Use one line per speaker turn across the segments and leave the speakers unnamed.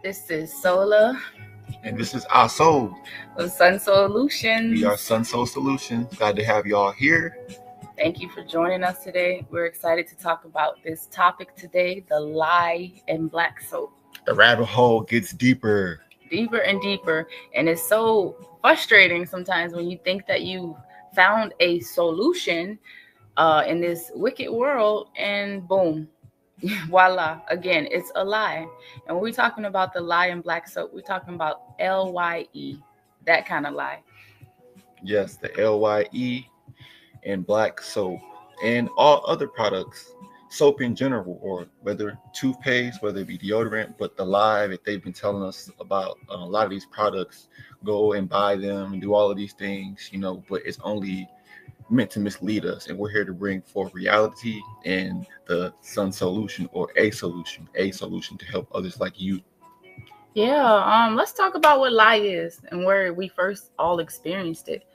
This is Sola
And this is our soul.
of Sun Solutions.
We are Sun Soul Solutions. Glad to have y'all here.
Thank you for joining us today. We're excited to talk about this topic today, the lie in black soap.
The rabbit hole gets deeper.
Deeper and deeper. And it's so frustrating sometimes when you think that you found a solution in this wicked world and boom, voila, again, it's a lie. And when we're talking about the lie in black soap, we're talking about LYE, that kind of lie.
Yes, the LYE in black soap and all other products, soap in general, or whether toothpaste, whether it be deodorant, but the lie that they've been telling us about a lot of these products, go and buy them and do all of these things, but it's only meant to mislead us, and we're here to bring forth reality and the Sun solution, or a solution to help others like you.
Let's talk about what lie is and where we first all experienced it.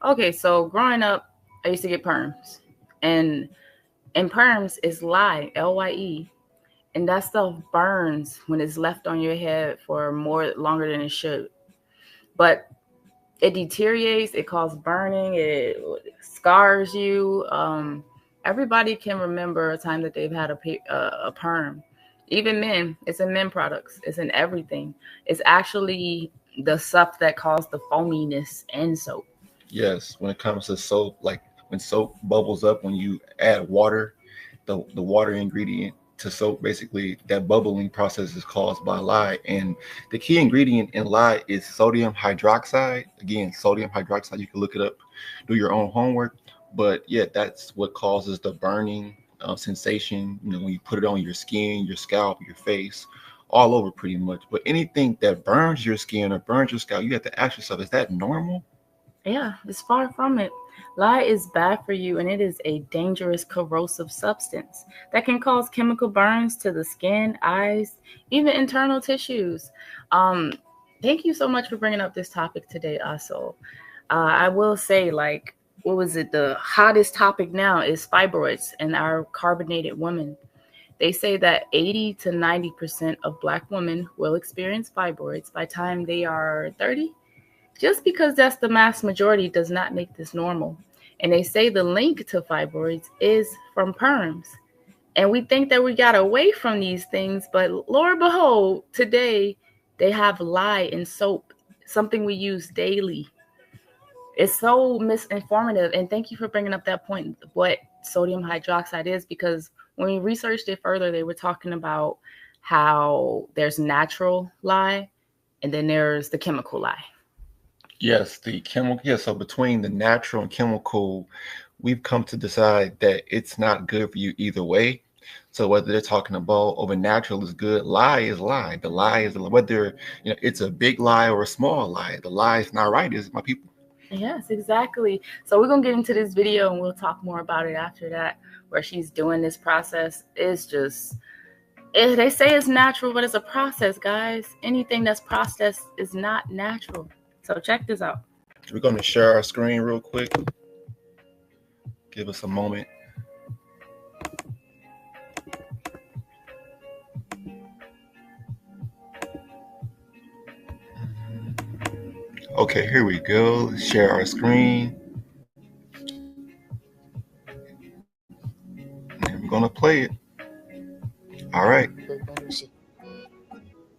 Okay, so growing up, I used to get perms, and perms is lie, LYE, and that stuff burns when it's left on your head for longer than it should. But it deteriorates, it causes burning, it scars you. Everybody can remember a time that they've had a perm. Even men, it's in men products, it's in everything. It's actually the stuff that caused the foaminess in soap.
Yes, when it comes to soap, like when soap bubbles up, when you add water, the water ingredient to soap, basically that bubbling process is caused by lye. And the key ingredient in lye is sodium hydroxide. Again, sodium hydroxide, you can look it up, do your own homework. But yeah, that's what causes the burning sensation, when you put it on your skin, your scalp, your face, all over pretty much. But anything that burns your skin or burns your scalp, you have to ask yourself, is that normal?
Yeah, it's far from it. Lye is bad for you, and it is a dangerous corrosive substance that can cause chemical burns to the skin, eyes, even internal tissues. Thank you so much for bringing up this topic today, Aso. I will say, what was it? The hottest topic now is fibroids and our carbonated women. They say that 80 to 90% of Black women will experience fibroids by the time they are 30. Just because that's the mass majority does not make this normal. And they say the link to fibroids is from perms. And we think that we got away from these things, but Lord and behold, today they have lye in soap, something we use daily. It's so misinformative. And thank you for bringing up that point, what sodium hydroxide is, because when we researched it further, they were talking about how there's natural lye and then there's the chemical lye.
Yes, the chemical. Yeah, so between the natural and chemical, we've come to decide that it's not good for you either way. So whether they're talking about over natural is good, lie is lie. The lie is whether it's a big lie or a small lie. The lie is not right, is it, my people?
Yes, exactly. So we're gonna get into this video and we'll talk more about it after that, where she's doing this process. It's just they say it's natural, but it's a process, guys. Anything that's processed is not natural. So check this out.
We're going to share our screen real quick. Give us a moment. Okay, here we go. Let's share our screen. And we're going to play it. All right.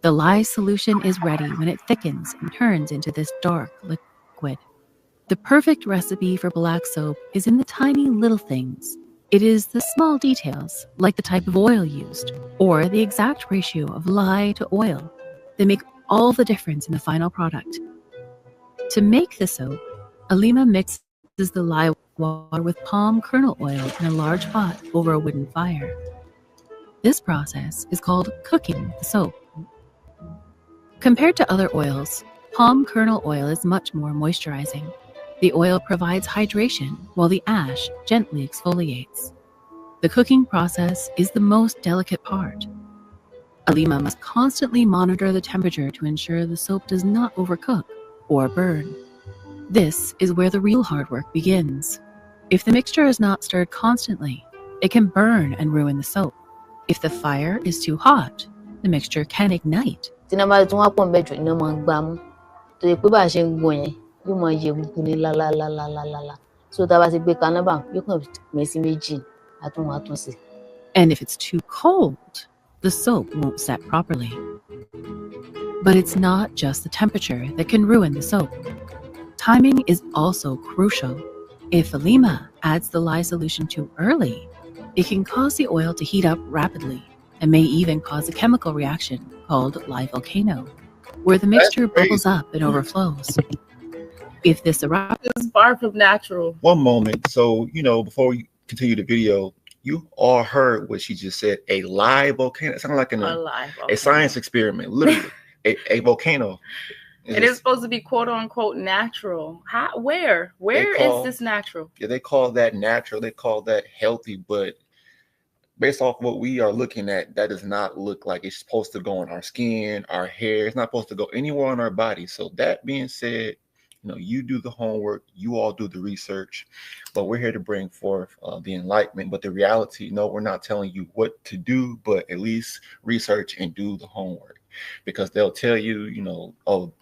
The lye solution is ready when it thickens and turns into this dark liquid. The perfect recipe for black soap is in the tiny little things. It is the small details, like the type of oil used, or the exact ratio of lye to oil, that make all the difference in the final product. To make the soap, Alima mixes the lye water with palm kernel oil in a large pot over a wooden fire. This process is called cooking the soap. Compared to other oils, palm kernel oil is much more moisturizing. The oil provides hydration, while the ash gently exfoliates. The cooking process is the most delicate part. Alima must constantly monitor the temperature to ensure the soap does not overcook or burn. This is where the real hard work begins. If the mixture is not stirred constantly, it can burn and ruin the soap. If the fire is too hot, the mixture can ignite
tí iná bá tún wá pọ̀ ńbẹ̀ jù iná máa gbá mú tó yẹ pé bá a ṣe ń gbọ́ yẹn yóò máa yẹ gbogbo ní lálálálálálá so tá a bá ti gbé kaná bá yóò kàn pín sí méjì àtúnṣe.
And if it's too cold, the soap won't set properly. But it's not just the temperature that can ruin the soap. Timing is also crucial. If Alima adds the lye solution too early, it can cause the oil to heat up rapidly and may even cause a chemical reaction called lye volcano, where the mixture bubbles up and overflows. If this erupts,
It's far from natural.
One moment. So, before we continue the video, you all heard what she just said. A lye volcano. It sounded like a science experiment, literally. a volcano.
It is supposed to be quote unquote natural. Where is this natural?
Yeah, they call that natural. They call that healthy, but based off what we are looking at, that does not look like it's supposed to go on our skin, our hair. It's not supposed to go anywhere on our body. So that being said, you do the homework, you all do the research, but we're here to bring forth the enlightenment. But the reality, no, we're not telling you what to do, but at least research and do the homework, because they'll tell you, oh,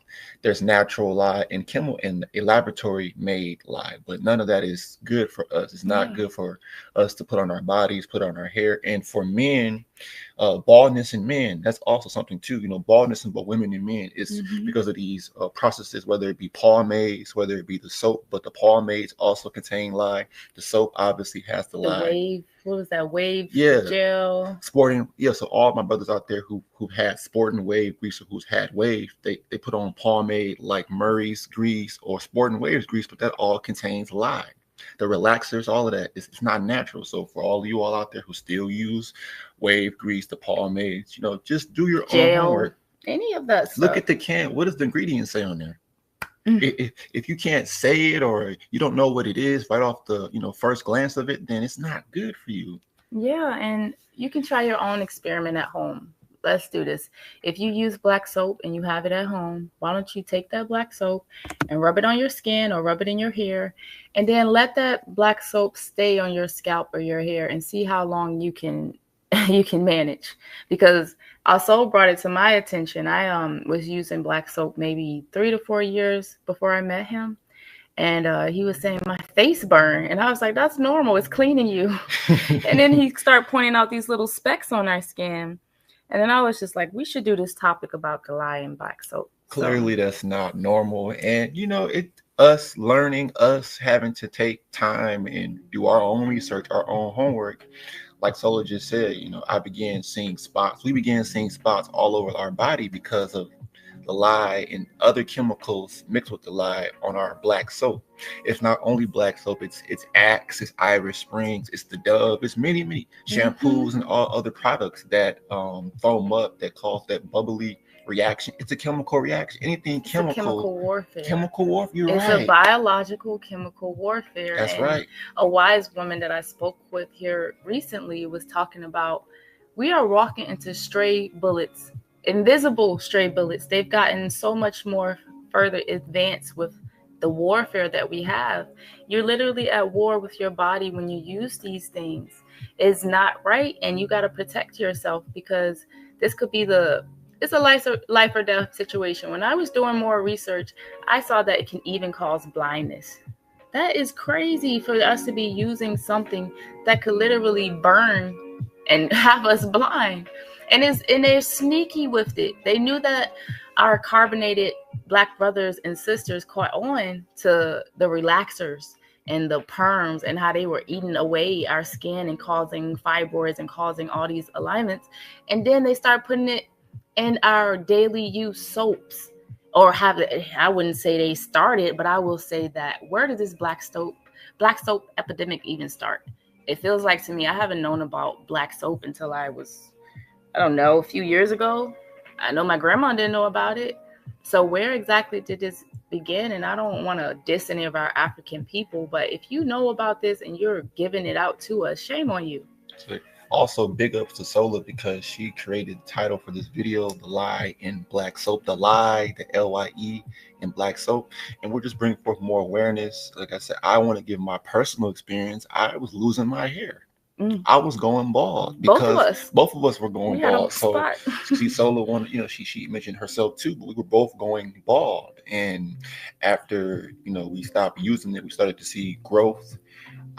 there's natural lye and a laboratory made lye, but none of that is good for us. It's not good for us to put on our bodies, put on our hair. And for men, baldness in men, that's also something too. Baldness in both women and men is because of these processes, whether it be pomades, whether it be the soap, but the pomades also contain lye. The soap obviously has the lye.
Wave, what was that? Wave gel.
Sporting, so all my brothers out there who've had Sporting Wave grease or who's had Wave, they put on pomade like Murray's grease or Sporting Wave's grease, but that all contains lye. The relaxers, all of that, it's not natural. So for all of you all out there who still use Wave grease, the pomades, just do your own homework.
Any of that stuff.
Look at the can. What does the ingredients say on there? If you can't say it or you don't know what it is right off the first glance of it, then it's not good for you.
Yeah, and you can try your own experiment at home. Let's do this. If you use black soap and you have it at home, why don't you take that black soap and rub it on your skin or rub it in your hair, and then let that black soap stay on your scalp or your hair and see how long you can manage. Because also brought it to my attention. I was using black soap maybe 3 to 4 years before I met him. And he was saying my face burned. And I was like, that's normal. It's cleaning you. And then he started pointing out these little specks on our skin. And then I was just like, we should do this topic about the lye and black soap.
Clearly, that's not normal. And, us learning, us having to take time and do our own research, our own homework. Like Sola just said, I began seeing spots. We began seeing spots all over our body because of the lye and other chemicals mixed with the lye on our black soap. It's not only black soap, it's Axe, it's Irish Springs, it's the Dove, it's many shampoos and all other products that foam up, that cause that bubbly reaction. It's a chemical reaction. Anything chemical.
Chemical warfare.
Chemical warfare.
It's a biological chemical warfare.
That's right.
A wise woman that I spoke with here recently was talking about we are walking into stray bullets. Invisible stray bullets. They've gotten so much more further advanced with the warfare that we have. You're literally at war with your body when you use these things. It's not right, and you got to protect yourself, because this could be it's a life or death situation. When I was doing more research, I saw that it can even cause blindness. That is crazy for us to be using something that could literally burn and have us blind. And they're sneaky with it. They knew that our carbonated Black brothers and sisters caught on to the relaxers and the perms and how they were eating away our skin and causing fibroids and causing all these alignments. And then they start putting it in our daily use soaps, I wouldn't say they started, but I will say that where did this black soap epidemic even start? It feels like to me, I haven't known about black soap until I was, I don't know, a few years ago. I know my grandma didn't know about it. So where exactly did this begin? And I don't want to diss any of our African people, but if you know about this and you're giving it out to us, shame on you.
Also, big ups to Sola, because she created the title for this video, The Lye in Black Soap. The Lye, the LYE in Black Soap. And we're just bringing forth more awareness. Like I said, I want to give my personal experience. I was losing my hair. I was going bald
Both of
because
us.
both of us were going
We had a
bald. So
spot.
see, Sola wanted, she mentioned herself too, but we were both going bald. And after, we stopped using it, we started to see growth,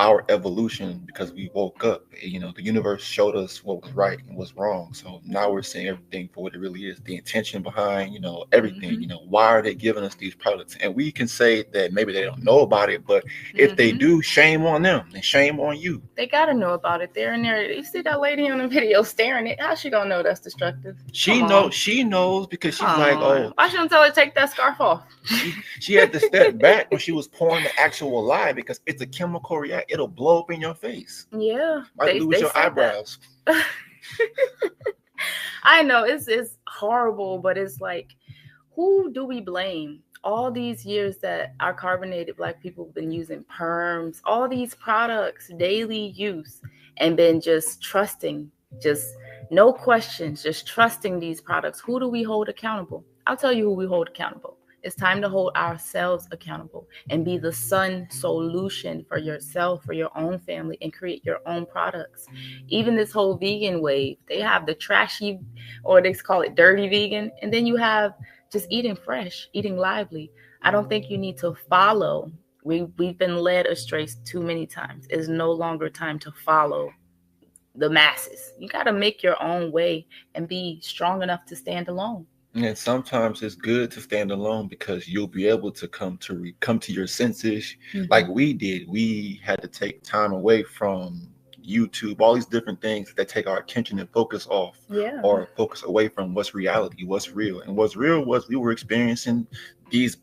our evolution, because we woke up. The universe showed us what was right and what's wrong. So now we're seeing everything for what it really is, the intention behind, everything. Why are they giving us these products? And we can say that maybe they don't know about it, but if they do, shame on them and shame on you.
They gotta know about it. They're in there. You see that lady on the video staring at. How's she gonna know that's destructive?
She knows because she's like, oh,
why shouldn't tell her to take that scarf off?
She had to step back when she was pouring the actual lye because it's a chemical reaction. It'll blow up in your face.
Yeah,
might lose your eyebrows.
I know it's horrible, but it's like, who do we blame? All these years that our carbonated Black people have been using perms, all these products, daily use, and been just trusting, just no questions, just trusting these products. Who do we hold accountable? I'll tell you who we hold accountable. It's time to hold ourselves accountable and be the sun solution for yourself, for your own family, and create your own products. Even this whole vegan wave, they have the trashy, or they call it dirty vegan, and then you have just eating fresh, eating lively. I don't think you need to follow. We've been led astray too many times. It's no longer time to follow the masses. You got to make your own way and be strong enough to stand alone.
And sometimes it's good to stand alone because you'll be able to come to your senses, like we did. We had to take time away from YouTube, all these different things that take our attention and focus off, or focus away from what's reality, what's real. And what's real was we were experiencing these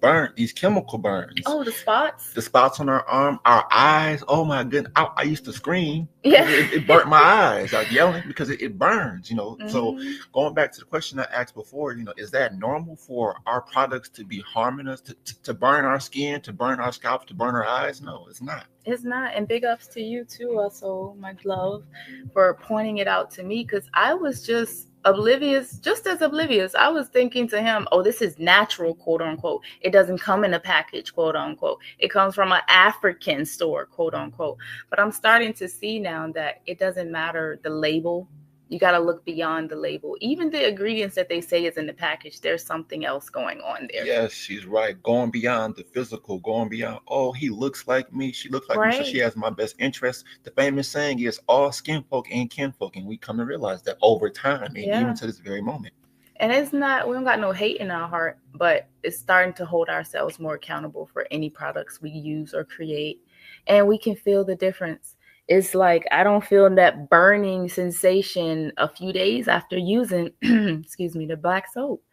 chemical burns.
Oh, the spots
on our arm, our eyes. Oh my goodness, I used to scream.
Yeah,
it burnt my eyes. I was yelling because it burns. So going back to the question I asked before, is that normal for our products to be harming us, to burn our skin, to burn our scalp, to burn our eyes? No, it's not.
It's not. And big ups to you too, also, my love, for pointing it out to me, because I was just as oblivious. I was thinking to him, oh, this is natural, quote unquote. It doesn't come in a package, quote unquote. It comes from an African store, quote unquote. But I'm starting to see now that it doesn't matter the label. You got to look beyond the label. Even the ingredients that they say is in the package, there's something else going on there.
Yes, she's right. Going beyond the physical, going beyond, oh, he looks like me, she looks like me, so she has my best interest. The famous saying is all skin folk ain't kinfolk. And we come to realize that over time, and even to this very moment.
And it's not, we don't got no hate in our heart, but it's starting to hold ourselves more accountable for any products we use or create. And we can feel the difference. It's like, I don't feel that burning sensation a few days after using, the black soap.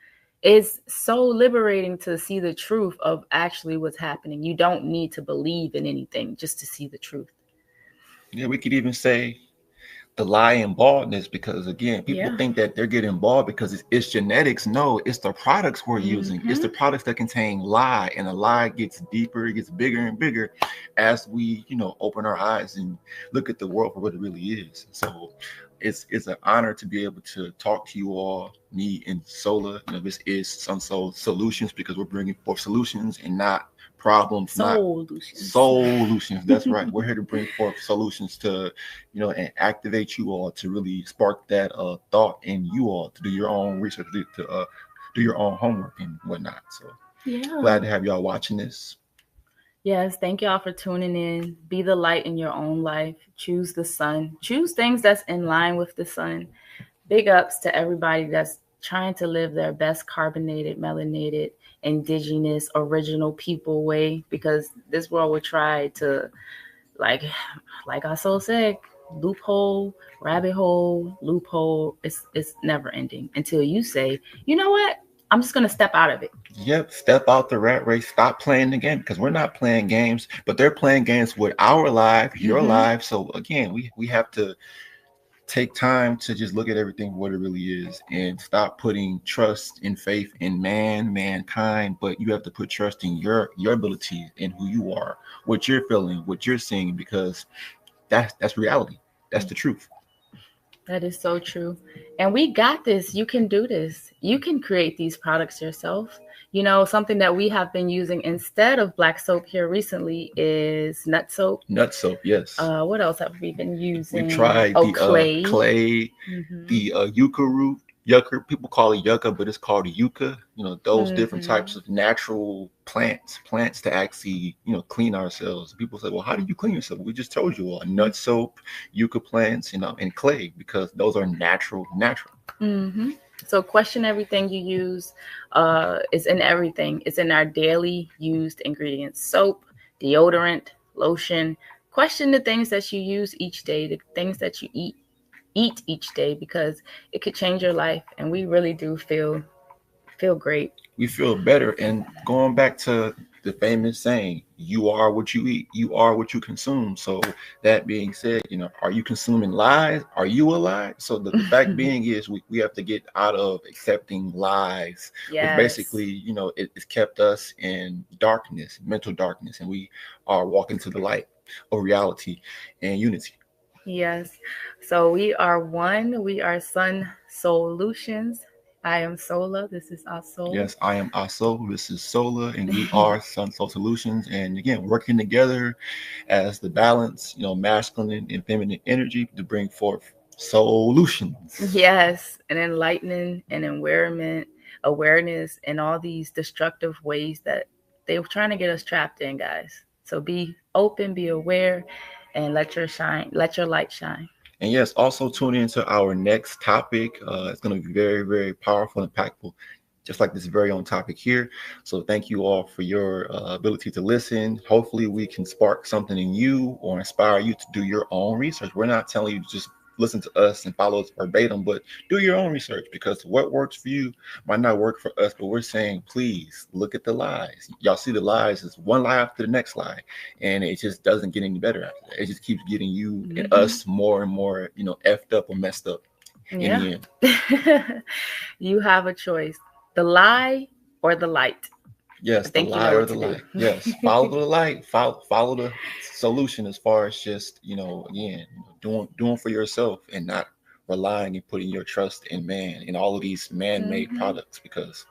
It's so liberating to see the truth of actually what's happening. You don't need to believe in anything just to see the truth.
Yeah, we could even say the lie in baldness, because again, people think that they're getting bald because it's genetics. No, it's the products we're using. It's the products that contain lye, and the lye gets deeper, it gets bigger and bigger as we, open our eyes and look at the world for what it really is. So it's an honor to be able to talk to you all, me and Sola. This is Sunsoul Solutions, because we're bringing forth solutions and not problems. Solutions. That's right. We're here to bring forth solutions to, and activate you all to really spark that thought in you all to do your own research, to do your own homework and whatnot. So glad to have y'all watching this.
Yes, thank y'all for tuning in. Be the light in your own life. Choose the sun. Choose things that's in line with the sun. Big ups to everybody that's trying to live their best carbonated, melanated, indigenous, original people way, because this world will try to, like I so said, loophole, rabbit hole, loophole. It's never ending until you say, you know what? I'm just going to step out of it.
Yep. Step out the rat race. Stop playing the game, because we're not playing games, but they're playing games with our life, your life. So again, we have to take time to just look at everything for what it really is and stop putting trust and faith in mankind, but you have to put trust in your ability and who you are, what you're feeling, what you're seeing, because that's reality. That's the truth.
That is so true. And we got this. You can do this. You can create these products yourself. You know, something that we have been using instead of black soap here recently is nut soap.
Nut soap, yes.
What else have we been using?
We tried the
clay.
The yucca root. Yucca, people call it yucca, but it's called yucca. You know, those different types of natural plants to actually, you know, clean ourselves. People say, well, how do you clean yourself? We just told you all, nut soap, yucca plants, you know, and clay, because those are natural.
So question everything you use. It's in everything. It's in our daily used ingredients: soap, deodorant, lotion. Question the things that you use each day, the things that you eat each day, because it could change your life, and we really do feel great.
We feel better. And going back to the famous saying, you are what you eat, you are what you consume. So that being said, you know, are you consuming lies? Are you a lie? So the fact being is we have to get out of accepting lies.
Yes.
Which basically, you know, it's kept us in darkness, mental darkness, and we are walking to the light of reality and unity.
Yes. So we are one. We are Sun Solutions. I am Sola. This is Asol.
Yes, I am Asol. This is Sola, and we are Sun Soul Solutions. And again, working together as the balance, you know, masculine and feminine energy to bring forth solutions.
Yes, and enlightening and awareness in all these destructive ways that they're trying to get us trapped in, guys. So be open, be aware, and let your light shine.
And yes, also tune into our next topic. It's going to be very, very powerful and impactful, just like this very own topic here. So thank you all for your ability to listen. Hopefully we can spark something in you or inspire you to do your own research. We're not telling you to just listen to us and follow us verbatim, but do your own research, because what works for you might not work for us. But we're saying, please look at the lies. Y'all see the lies is one lie after the next lie, and it just doesn't get any better after that. It just keeps getting you and us more and more, you know, effed up or messed up.
Yeah.
In the end.
You have a choice: the lie or the light.
Yes, the lie or the light. Yes, follow the light. Follow the solution, as far as just, you know, again, doing for yourself and not relying and putting your trust in man and all of these man-made products. Because,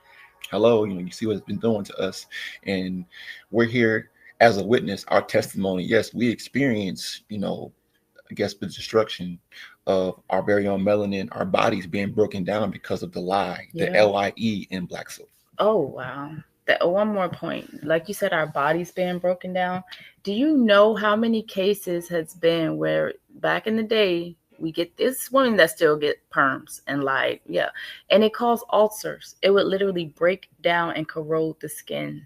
hello, you know, you see what it's been doing to us, and we're here as a witness, our testimony. Yes, we experience, you know, I guess the destruction of our very own melanin, our bodies being broken down because of the lie, the LIE in black soap.
Oh, wow. One more point. Like you said, our bodies being broken down. Do you know how many cases has been where back in the day we get this women that still get perms and lied? Yeah. And it caused ulcers. It would literally break down and corrode the skin.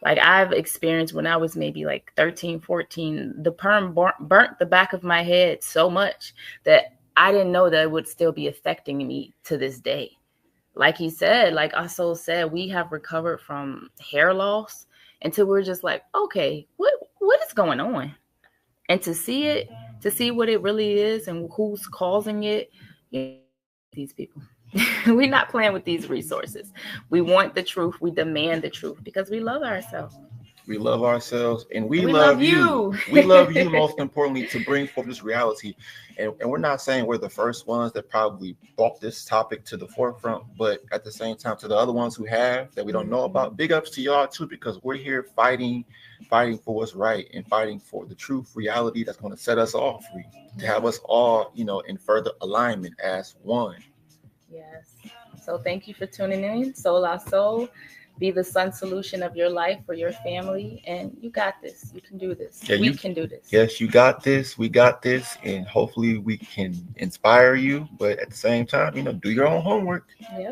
Like I've experienced when I was maybe like 13, 14, the perm burnt the back of my head so much that I didn't know that it would still be affecting me to this day. Like he said, like Asol said, we have recovered from hair loss until we're just like, okay, what is going on? And to see what it really is and who's causing it, these people. We're not playing with these resources. We want the truth. We demand the truth because we love ourselves.
We love ourselves, and we love you. We love you, most importantly, to bring forth this reality. And we're not saying we're the first ones that probably brought this topic to the forefront, but at the same time, to the other ones who have that we don't know about, big ups to y'all too, because we're here fighting for what's right and fighting for the truth, reality that's going to set us all free, to have us all, you know, in further alignment as one.
Yes. So thank you for tuning in. Soul Asol. Be the sun solution of your life for your family, and you got this. You can do this.
Yeah,
we can do this.
Yes, you got this. We got this, and hopefully we can inspire you. But at the same time, you know, do your own homework.
Yeah.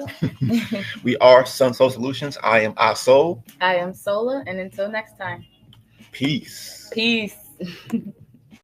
We are Sun Soul Solutions. I am Asol.
I am Sola, and until next time.
Peace.
Peace.